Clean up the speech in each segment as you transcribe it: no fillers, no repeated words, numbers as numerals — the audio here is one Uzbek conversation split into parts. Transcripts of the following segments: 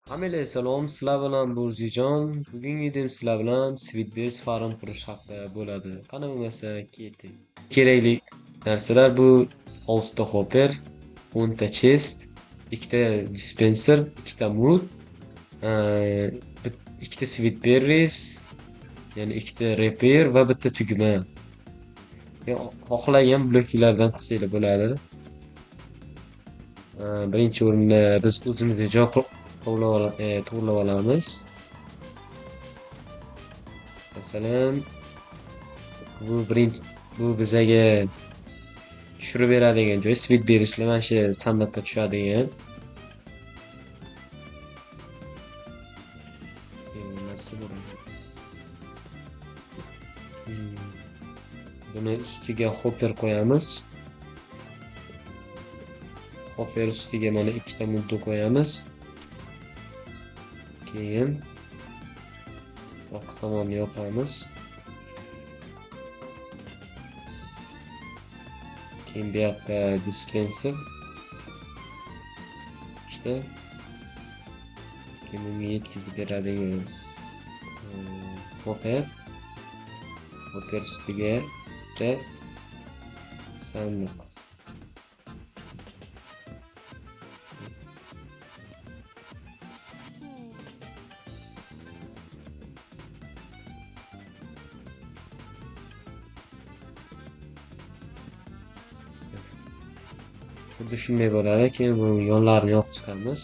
Hammaga salom, sizlar bilan Burzijon. Bugungi videom sizlar bilan Sweetbase farm qurish haqida bo'ladi. Qani bo'lmasa keting. Kerakli narsalar bu 6 ta hopper, 10 ta chest, 2 ta dispenser, 2 ta mood, 2 ta sweetberries, ya'ni 2 ta repair va bitta tugma. Xohlagan bloklardan qilsanglar bo'ladi. Birinchi o'rinda biz o'zimizga joy to'g'irlab olamiz. Masalan, bu bizaga tushirib beradigan joy, svit berishlar mana shu sandiqqa tushadigan. Narsa bo'ladi. Buni ustiga hopper qo'yamiz. Hopper ustiga mana ikkita mudda qo'yamiz. Keyin orqa tomonni yopamiz. Keyin bu yoqqa dispenser. İşte keyin bunga yetkazib beradigan hopper ustiga sandiq. Xuddi shunday bo'ladi. Keyin bu yonlarini yopib chiqamiz.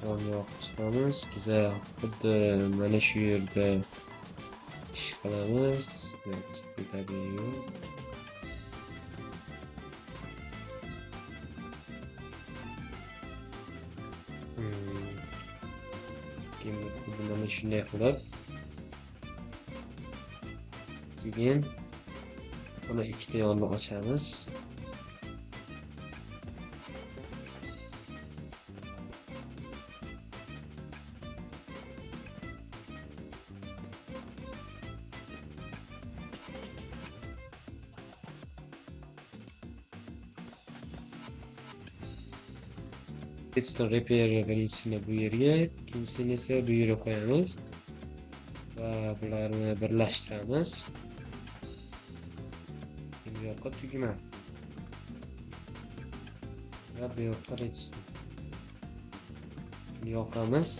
Yonni yopib chiqamiz. Biza xuddi mana shu yerda ish qilamiz. Keyin mana shunday qilib keyin buni ikkita yonni ochamiz. Redstone repair'ga birinchisini bu yerga, ikkinchisini esa bu yerga qo'yamiz va bularni birlashtiramiz. Bu yoqqa tugma va bu yoqqa redstone yoqamiz.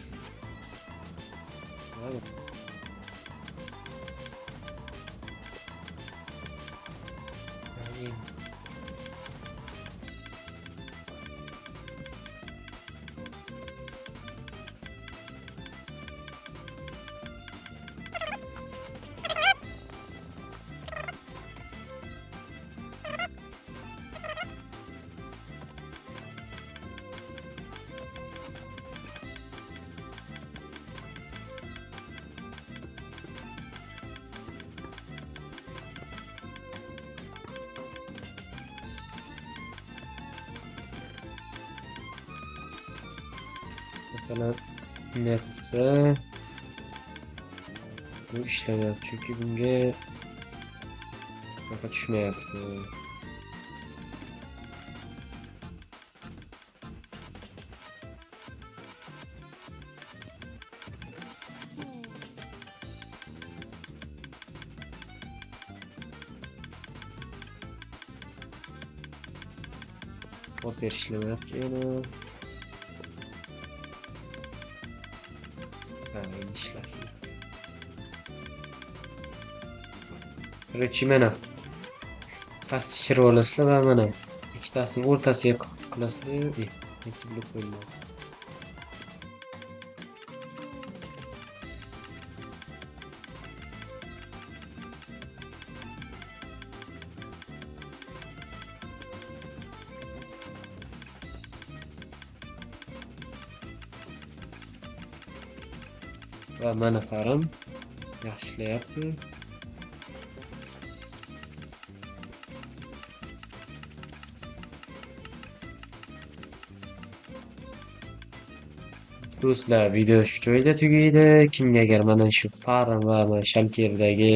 Mesela netse bu işlemi çünkü bunga tushmayapti. Hopper ishlamayapti yana. İşler. Korоче, mana pastga tushirib olasizlar va mana ikkitasini o'rtasiga qilasizlar. Ikki blok qo'yiladi. Va mana farm yaxshi ishlayapti. Do'stlar, video shu joyda tugaydi. Kimga agar mana shu farm va mana shalkerdagi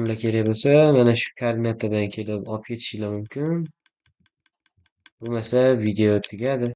narsalar kerak bo'lsa, mana shu koordinatadan kelib olib ketishinglar mumkin. Bu masalan video tugadi.